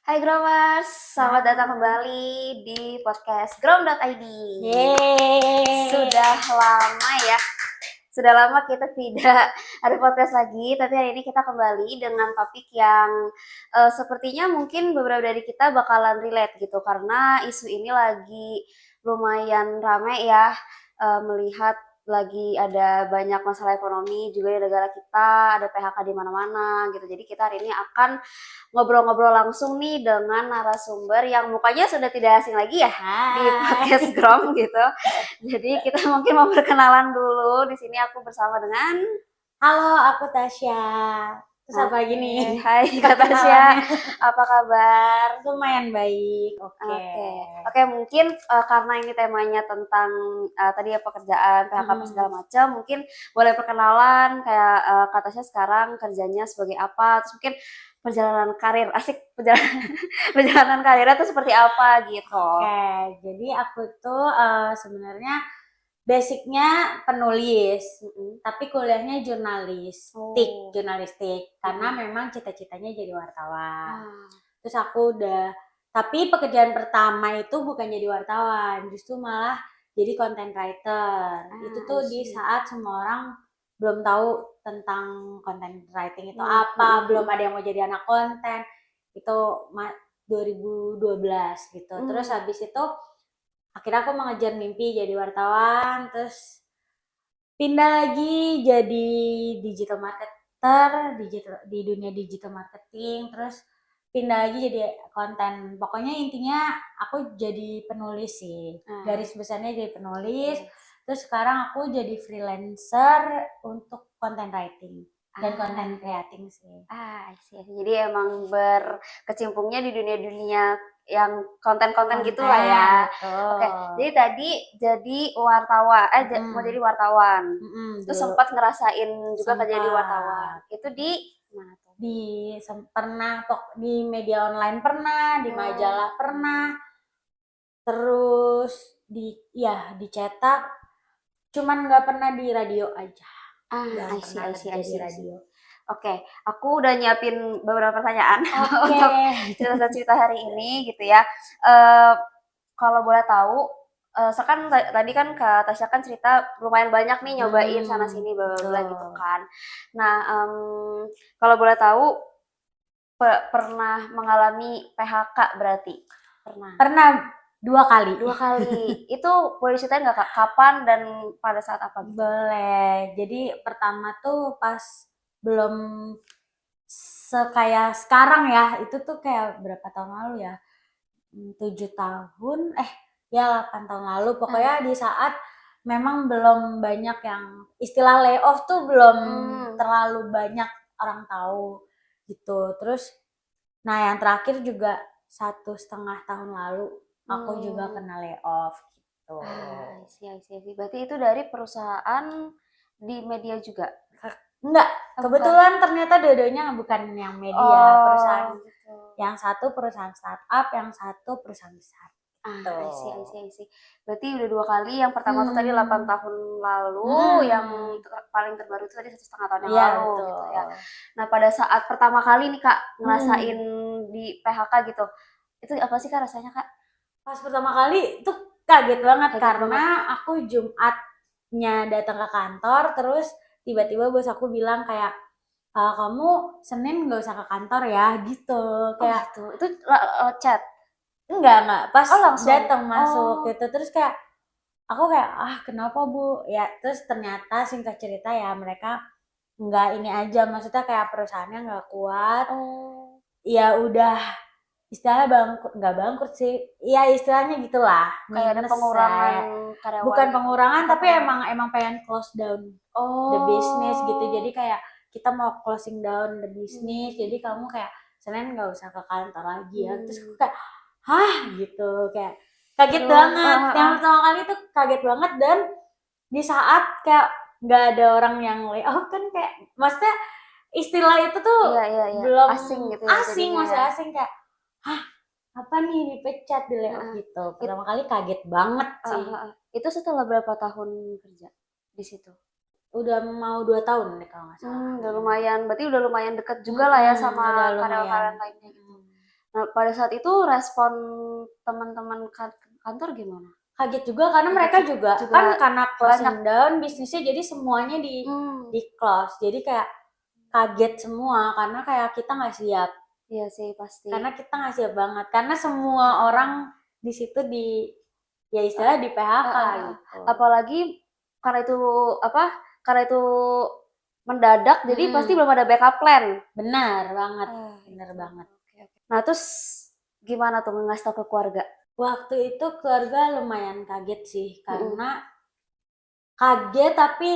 Hai Growers, selamat datang Hai. kembali di podcast Grom.id. Yeay. Sudah lama ya, sudah lama kita tidak ada podcast lagi, tapi hari ini kita kembali dengan topik yang sepertinya mungkin beberapa dari kita bakalan relate gitu, karena isu ini lagi lumayan ramai ya, melihat lagi ada banyak masalah ekonomi juga di negara kita, ada PHK di mana-mana gitu. Jadi kita hari ini akan ngobrol-ngobrol langsung nih dengan narasumber yang mukanya sudah tidak asing lagi ya di podcast Hai. Grom gitu. Jadi kita mungkin mau perkenalan dulu. Di sini aku bersama dengan Halo, aku Tasya. Terus apa lagi Oke, nih? hai Kak Tasya, Perkenalannya apa kabar? lumayan baik. Oke. Oke, mungkin karena ini temanya tentang tadi ya pekerjaan, PHK apa segala Mm-mm. macam, mungkin boleh perkenalan kayak Kak Tasya sekarang kerjanya sebagai apa, terus mungkin perjalanan karir, asik perjalanan perjalanan karirnya tuh seperti apa gitu. Oke, jadi aku tuh sebenarnya basicnya penulis, Mm-mm. tapi kuliahnya jurnalistik, Oh. karena Mm-mm. memang cita-citanya jadi wartawan. Ah, Terus aku udah, tapi pekerjaan pertama itu bukan jadi wartawan, justru malah jadi content writer. Itu I tuh di see. saat semua orang belum tahu tentang content writing itu Mm, apa, mm, belum mm, ada yang mau jadi anak konten. Itu 2012 gitu. Terus mm. habis itu akhirnya aku mengejar mimpi jadi wartawan, terus pindah lagi jadi digital marketer, di dunia digital marketing, terus pindah lagi jadi konten. Pokoknya intinya aku jadi penulis sih. Ah, Garis besarnya jadi penulis. yes. Terus sekarang aku jadi freelancer untuk content writing dan Ah, content creating sih. I see, I see. Jadi emang berkecimpungnya di dunia-dunia yang konten-konten gitulah Konten, ya. Oke, betul. jadi tadi jadi wartawan, mau Mm-mm. jadi wartawan. Terus Dulu sempat ngerasain juga kerja di wartawan. sempat Itu di mana tuh? pernah di media online pernah, di Hmm. majalah pernah, terus dicetak, cuman nggak pernah di radio aja, Ah, belum I see, pernah I see, kerja I di see, I see. radio. Oke, aku udah nyiapin beberapa pertanyaan Oke. untuk cerita-cerita hari ini gitu ya. Eh, Kalau boleh tahu, kan tadi kan Kak Tasya kan cerita lumayan banyak nih nyobain sana sini bla bla bla gitu Betul. kan. Nah, kalau boleh tahu pernah mengalami PHK berarti? Pernah. Pernah 2 kali. 2 kali. Itu boleh ceritain nggak Kak, kapan dan pada saat apa gitu? Boleh. Jadi pertama tuh pas belum sekaya sekarang ya, itu tuh kayak berapa tahun lalu ya? 7 tahun, ya 8 tahun lalu. Pokoknya Ah, di saat memang belum banyak yang istilah layoff tuh belum mmm, terlalu banyak orang tahu gitu. Terus, nah yang terakhir juga 1,5 tahun lalu aku juga mmm. kena layoff gitu. I see, I see, I see. Berarti itu dari perusahaan di media juga? Enggak, Oh, bukan? kebetulan ternyata dua-duanya bukan yang media, perusahaan Oh, gitu. yang satu perusahaan startup, yang satu perusahaan besar gitu. I see, I see, I see. Berarti udah 2 kali, yang pertama tuh tadi 8 Hmm. tahun lalu, yang Mm-mm. paling terbaru itu tadi 1,5 tahun yang Iya lalu gitu ya. betul. Nah, pada saat pertama kali nih Kak, ngerasain Mm. di PHK gitu, itu apa sih Kak rasanya Kak? Pas pertama kali tuh kaget banget Kaget karena banget? aku Jumatnya datang ke kantor, terus tiba-tiba bos aku bilang kayak, kamu Senin nggak usah ke kantor ya gitu. Oh Kayak gitu, itu chat? enggak pas Oh langsung? datang masuk Oh, gitu, terus kayak aku kayak kenapa bu ya, terus ternyata singkat cerita ya mereka nggak ini aja, maksudnya kayak perusahaannya nggak kuat, oh, ya udah istilahnya bangkrut, nggak bangkrut sih, ya istilahnya gitulah, kayak ada minus pengurangan ya. karyawan Bukan gitu? pengurangan Bukan tapi pengurangan? emang pengen close down the business gitu, jadi Oh, kayak kita mau closing down the business, jadi hmm, kamu kayak Senin nggak usah ke kantor lagi ya. Terus aku hmm. kayak hah gitu, kayak kaget Aduh, banget. Yang pertama kali tuh kaget banget, dan di saat kayak nggak ada orang yang layoff kan, kayak maksudnya istilah itu tuh iya iya iya, belum asing gitu ya asing, jadinya masih ya? asing, kayak hah apa nih dipecat, di layoff Heeh. gitu. It Pertama kali kaget banget heeh sih. heeh. Itu setelah berapa tahun kerja di situ? Udah mau 2 tahun deh kalau nggak salah. Udah lumayan berarti udah lumayan dekat juga lah ya sama Udah lumayan. karyawan-karyawan lainnya gitu. Nah, pada saat itu respon teman-teman kantor gimana? Kaget juga karena Kaget mereka juga juga kan karena banyak. closing down bisnisnya, jadi semuanya Hmm, di close. Jadi kayak kaget semua karena kayak kita nggak siap. iya sih pasti. Karena kita nggak siap banget. Karena semua orang di situ ya istilah di PHK Heeh, gitu. apalagi karena itu apa, karena itu mendadak jadi pasti Mm-mm. belum ada backup plan. Benar banget, Ah, benar itu. banget. Oke, oke. Nah, terus gimana tuh ngasih tau ke keluarga? Waktu itu keluarga lumayan kaget sih Mhm. karena kaget tapi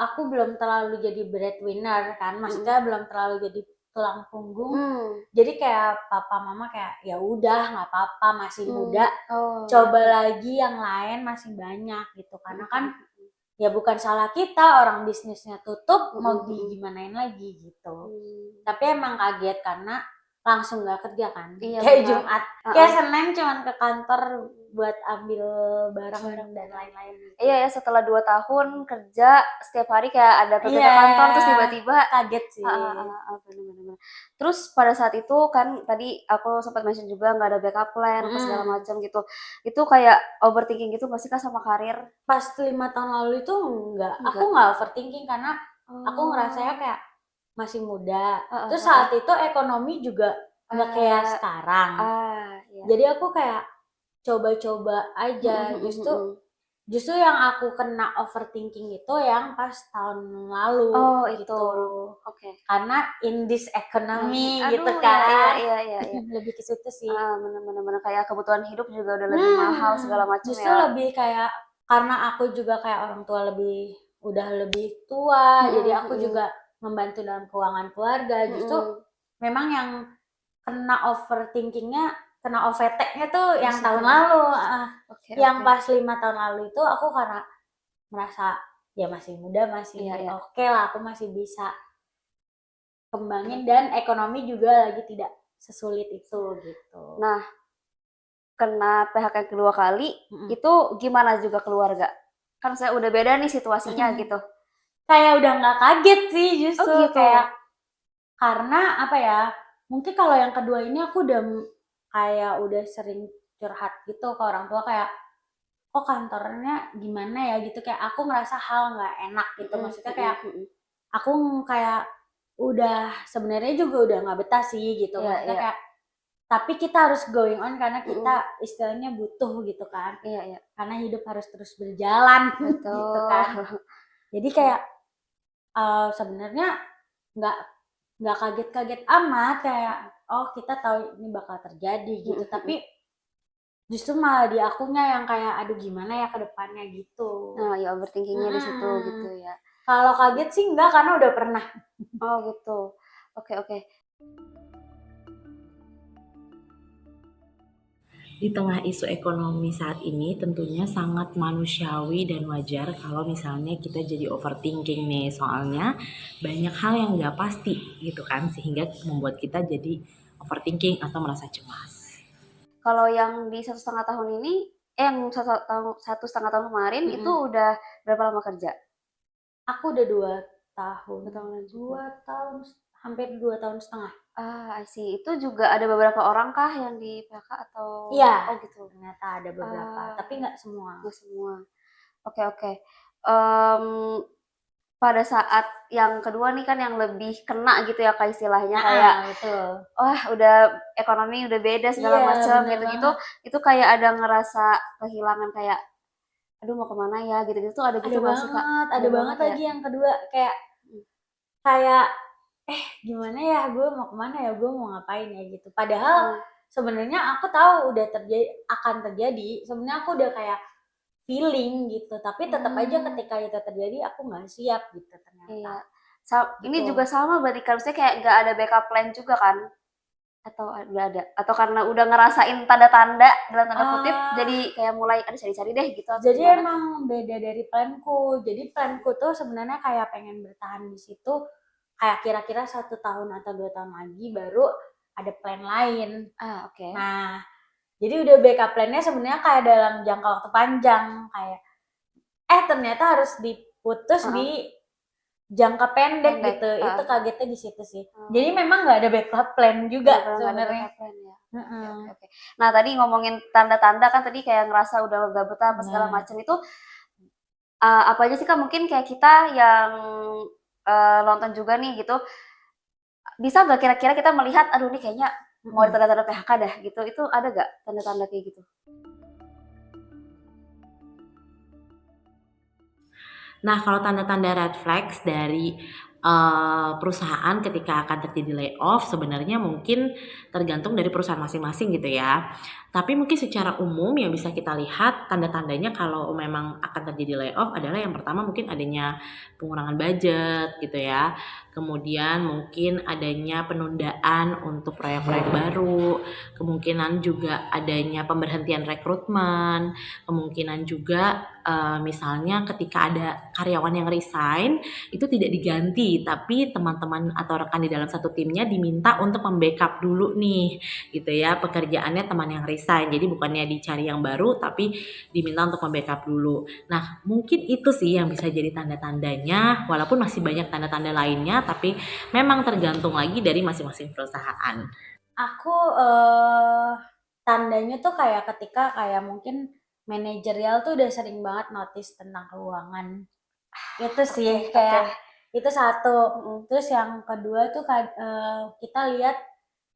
aku belum terlalu jadi breadwinner kan, Mhm. maksudnya belum terlalu jadi tulang punggung. Mmm. Jadi kayak papa mama kayak ya udah nggak apa-apa masih muda, Oh, ya. coba lagi yang lain masih banyak gitu. Karena Mhm, kan mhm, ya bukan salah kita, orang bisnisnya tutup mhm, mau mhm. digimanain lagi gitu. Mmm. Tapi emang kaget karena langsung nggak kerja kan. Iya Kayak benar. Jumat, kayak Heeh. Senin cuman ke kantor buat ambil barang dan Barang-barang. lain-lain gitu. Iya ya, setelah 2 tahun kerja setiap hari kayak ada kerja Iya, ke kantor terus tiba-tiba kaget heeh, sih. heeh, heeh, bener, bener, bener. Terus pada saat itu kan tadi aku sempat mention juga nggak ada backup plan apa segala Mhm. macam gitu. Itu kayak overthinking gitu nggak sih Kak sama karir? Pas 5 tahun lalu itu enggak, aku Enggak? nggak overthinking karena aku ngerasanya Oh, kayak masih muda. heeh, Terus heeh. saat itu ekonomi juga nggak kayak Eee, sekarang. iya. Jadi aku kayak coba-coba Mhm, aja. mhm, Justru mhm. justru yang aku kena overthinking itu yang pas tahun lalu Oh itu, gitu. oke. Karena in this Ekonomi, economy gitu aduh iya, iya, kan. iya, iya, iya. Lebih ke situ sih. Bener, bener, bener, kayak kebutuhan hidup juga udah lebih mahal segala macam Justru ya. lebih kayak karena aku juga kayak orang tua udah lebih tua, jadi Mhm, aku mhm, juga membantu dalam keuangan keluarga. Justru mhm. memang yang kena overthinkingnya, kena OVT-nya tuh Di yang tahun situ. lalu. Oke, Yang oke. pas 5 tahun lalu itu aku karena merasa ya masih muda, Iya, masih iya. oke lah, aku masih bisa kembangin dan ekonomi juga lagi tidak sesulit itu gitu. Nah, kena PHK yang kedua kali, Mm-mm. itu gimana juga keluarga? Kan saya udah beda nih situasinya gitu. Kayak udah nggak kaget sih Oh justru gitu? kayak karena apa ya, mungkin kalau yang kedua ini aku udah kayak udah sering curhat gitu ke orang tua kayak, "Kok kantornya gimana ya?" Gitu, kayak aku ngerasa hal nggak enak gitu. Mhm, Maksudnya mhm, kayak mhm. aku kayak udah sebenarnya juga udah nggak betah sih gitu. Iya, Maksudnya iya. kayak tapi kita harus going on karena kita Mhm. istilahnya butuh gitu kan. Iya, iya. Karena hidup harus terus berjalan gitu Betul. kan. Jadi Iya. kayak sebenarnya nggak nggak kaget-kaget amat kayak oh kita tahu ini bakal terjadi gitu, Mhm, mhm. tapi justru malah di akunya yang kayak aduh gimana ya ke depannya gitu. Nah, ya overthinking-nya di situ gitu Mm-mm. ya. Kalau Mhm. kaget sih enggak karena udah pernah. Oh gitu. Oke, oke. Di tengah isu ekonomi saat ini tentunya sangat manusiawi dan wajar kalau misalnya kita jadi overthinking nih, soalnya banyak hal yang nggak pasti gitu kan, sehingga membuat kita jadi overthinking atau merasa cemas. Kalau yang di 1,5 tahun ini yang 1,5 tahun kemarin itu Mm-mm. udah berapa lama kerja? Aku udah 2 tahun, 2 tahunan juga? 2 tahun, hampir 2 tahun setengah. I see. Itu juga ada beberapa orang kah yang di PHK atau Iya, oh gitu? ternyata ada beberapa, Ah, tapi nggak semua. nggak semua. Oke, oke. Mmm, pada saat yang kedua nih kan yang lebih kena gitu ya Kak istilahnya kayak, Betul. wah udah ekonomi udah beda segala Iya, macam bener gitu-gitu, banget. itu kayak ada ngerasa kehilangan kayak, "Aduh mau kemana ya?" Gitu-gitu tuh ada gitu nggak sih Kak? Ada Ada banget banget ya? lagi yang kedua kayak Mhm, kayak gimana ya gue mau kemana ya gue mau ngapain ya gitu. Padahal heeh, sebenarnya aku tahu udah terjadi akan terjadi. Sebenarnya aku udah kayak feeling gitu. Tapi tetap aja mmm, ketika itu terjadi aku nggak siap gitu ternyata. iya. Ini juga Gitu. sama berarti kan maksudnya kayak nggak ada backup plan juga kan? Atau udah ada? Atau karena udah ngerasain tanda-tanda, dalam tanda kutip, Ah, jadi kayak mulai, "Aduh cari-cari deh," gitu atau jadi gimana? emang beda dari planku. Jadi planku tuh sebenarnya kayak pengen bertahan di situ kayak kira-kira 1 tahun atau 2 tahun lagi baru ada plan lain. Oke. Nah, jadi udah backup plan-nya sebenarnya kayak dalam jangka waktu panjang kayak ternyata harus diputus Heeh. jangka pendek Pendek, gitu. Itu heeh. kagetnya di situ sih. Oh. Jadi memang nggak ada backup plan juga Bener-bener nggak ada sebenarnya. backup plan ya. Heeh. Oke. Nah tadi ngomongin tanda-tanda kan tadi kayak ngerasa udah gak betah apa segala Benar. macam itu, apa aja sih Kak mungkin kayak kita yang, nonton juga nih gitu, bisa nggak kira-kira kita melihat, aduh nih kayaknya mau ada tanda-tanda PHK dah gitu, itu ada nggak tanda-tanda kayak gitu? Nah, kalau tanda-tanda red flags dari perusahaan ketika akan terjadi layoff sebenarnya mungkin tergantung dari perusahaan masing-masing gitu ya. Tapi mungkin secara umum yang bisa kita lihat tanda-tandanya kalau memang akan terjadi layoff adalah yang pertama mungkin adanya pengurangan budget gitu ya. Kemudian mungkin adanya penundaan untuk proyek-proyek baru, kemungkinan juga adanya pemberhentian rekrutmen, kemungkinan juga misalnya ketika ada karyawan yang resign itu tidak diganti tapi teman-teman atau rekan di dalam satu timnya diminta untuk membackup dulu nih gitu ya pekerjaannya teman yang resign, jadi bukannya dicari yang baru tapi diminta untuk membackup dulu. Nah mungkin itu sih yang bisa jadi tanda-tandanya, walaupun masih banyak tanda-tanda lainnya tapi memang tergantung lagi dari masing-masing perusahaan. Aku tandanya tuh kayak ketika kayak mungkin manajerial tuh udah sering banget notice tentang keuangan. Itu sih Oke, kayak oke. itu satu. Mhm. Terus yang kedua tuh kita lihat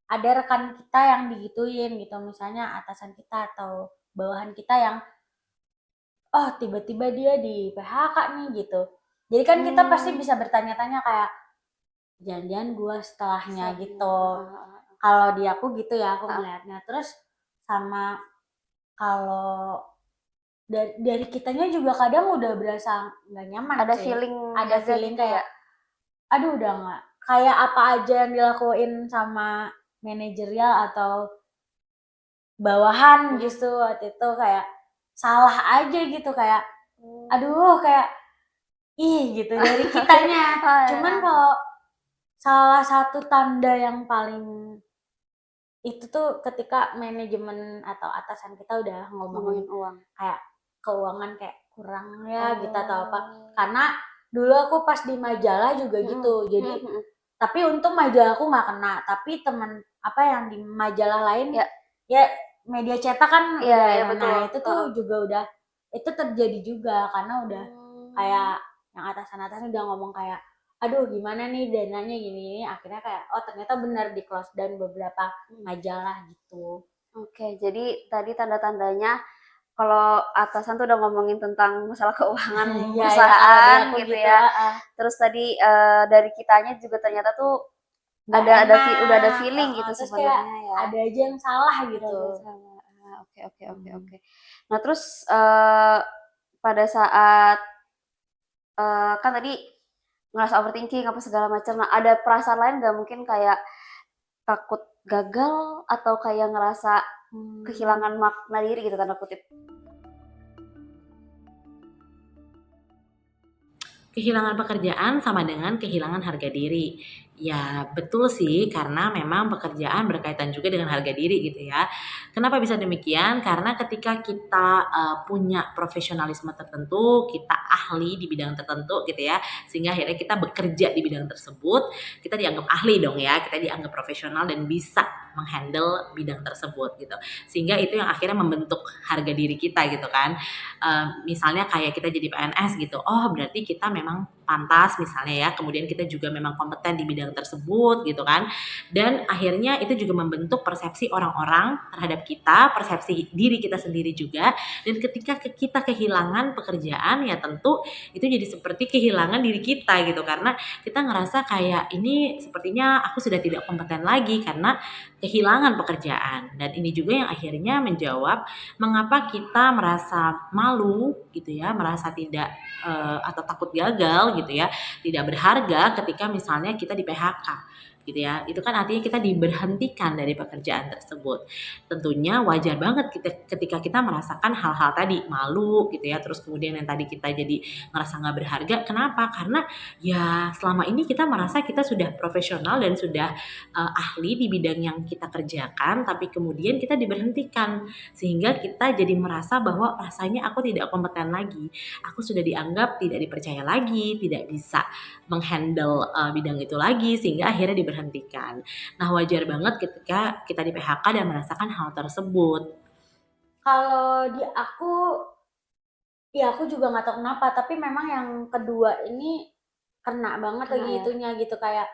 ada rekan kita yang digituin gitu, misalnya atasan kita atau bawahan kita yang oh tiba-tiba dia di PHK nih gitu. Jadi kan kita pasti bisa bertanya-tanya kayak jangan-jangan gua setelahnya gitu. Kalau di aku gitu ya aku melihatnya. Terus sama kalau dari kitanya juga kadang udah berasa nggak nyaman Ada sih. feeling Ada aja feeling gitu kayak, ya? aduh udah nggak kayak apa aja yang dilakuin sama manajerial atau bawahan justru waktu itu kayak salah aja gitu kayak, aduh kayak ih gitu dari kitanya. Cuman kalau salah satu tanda yang paling itu tuh ketika manajemen atau atasan kita udah ngomongin Ngomongin uang. kayak keuangan kayak kurang ya gitu atau apa. Oh. Karena dulu aku pas di majalah juga gitu. Jadi tapi untung majalah aku nggak kena. Tapi temen apa yang di majalah lain Ya. ya media cetak kan Iya, udah iya yang betul. nah itu tuh juga udah itu terjadi juga karena udah kayak yang atasan-atasan udah ngomong kayak aduh gimana nih dananya gini akhirnya kayak oh ternyata benar di close down beberapa majalah gitu. Oke, jadi tadi tanda-tandanya kalau atasan tuh udah ngomongin tentang masalah keuangan Iya ya perusahaan berlaku gitu gitu ya. Terus tadi, dari kitanya juga ternyata tuh nggak udah ada enak, feeling gitu terus kayak sebenarnya ya. ada aja yang salah gitu. Sama. Oke, oke, oke, oke. Nah terus, pada saat, kan tadi ngerasa overthinking apa segala macam, nah ada perasaan lain nggak mungkin kayak takut gagal atau kayak ngerasa kehilangan makna diri gitu tanda kutip? Kehilangan pekerjaan sama dengan kehilangan harga diri. Ya betul sih karena memang pekerjaan berkaitan juga dengan harga diri gitu ya. Kenapa bisa demikian? Karena ketika kita punya profesionalisme tertentu, kita ahli di bidang tertentu gitu ya, sehingga akhirnya kita bekerja di bidang tersebut, kita dianggap ahli dong ya, kita dianggap profesional dan bisa menghandle bidang tersebut gitu. Sehingga itu yang akhirnya membentuk harga diri kita gitu kan. Misalnya kayak kita jadi PNS gitu, oh berarti kita memang pantas misalnya ya, kemudian kita juga memang kompeten di bidang tersebut gitu kan, dan akhirnya itu juga membentuk persepsi orang-orang terhadap kita, persepsi diri kita sendiri juga, dan ketika kita kehilangan pekerjaan ya tentu itu jadi seperti kehilangan diri kita gitu, karena kita ngerasa kayak ini sepertinya aku sudah tidak kompeten lagi karena kehilangan pekerjaan, dan ini juga yang akhirnya menjawab mengapa kita merasa malu gitu ya, merasa tidak atau takut gagal gitu ya, tidak berharga ketika misalnya kita di PHK gitu ya. Itu kan artinya kita diberhentikan dari pekerjaan tersebut. Tentunya wajar banget ketika kita merasakan hal-hal tadi, malu gitu ya, terus kemudian yang tadi kita jadi ngerasa nggak berharga. Kenapa? Karena ya selama ini kita merasa kita sudah profesional dan sudah ahli di bidang yang kita kerjakan, tapi kemudian kita diberhentikan sehingga kita jadi merasa bahwa rasanya aku tidak kompeten lagi, aku sudah dianggap tidak dipercaya lagi, tidak bisa menghandle bidang itu lagi sehingga akhirnya diberhentikan. Nah wajar banget ketika kita di PHK dan merasakan hal tersebut. Kalau di aku, ya aku juga nggak tahu kenapa, tapi memang yang kedua ini kena banget Kena lagi ya? itunya gitu, kayak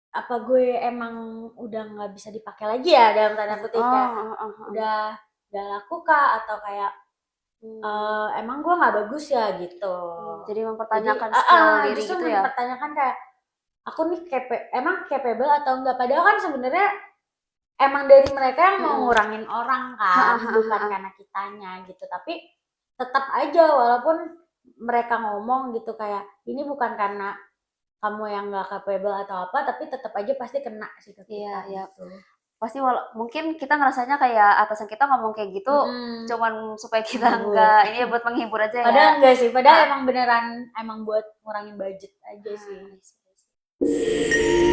apa gue emang udah nggak bisa dipakai lagi ya dalam tanda kutip, kayak udah nggak laku kah, atau kayak emang gue nggak bagus ya gitu. Jadi Jadi mempertanyakan skill diri justru gitu ya? mempertanyakan kayak aku nih emang capable atau enggak, padahal kan sebenarnya emang dari mereka yang mau ngurangin orang kan, bukan karena kitanya gitu. Tapi tetap aja walaupun mereka ngomong gitu kayak ini bukan karena kamu yang nggak capable atau apa, tapi tetap aja pasti kena sih ke kita Iya. gitu. Pasti mungkin kita ngerasanya kayak atasan kita ngomong kayak gitu cuman supaya kita Menghibur. enggak ini ya buat menghibur aja ya. Padahal enggak sih, padahal emang beneran emang buat ngurangin budget aja sih. I see.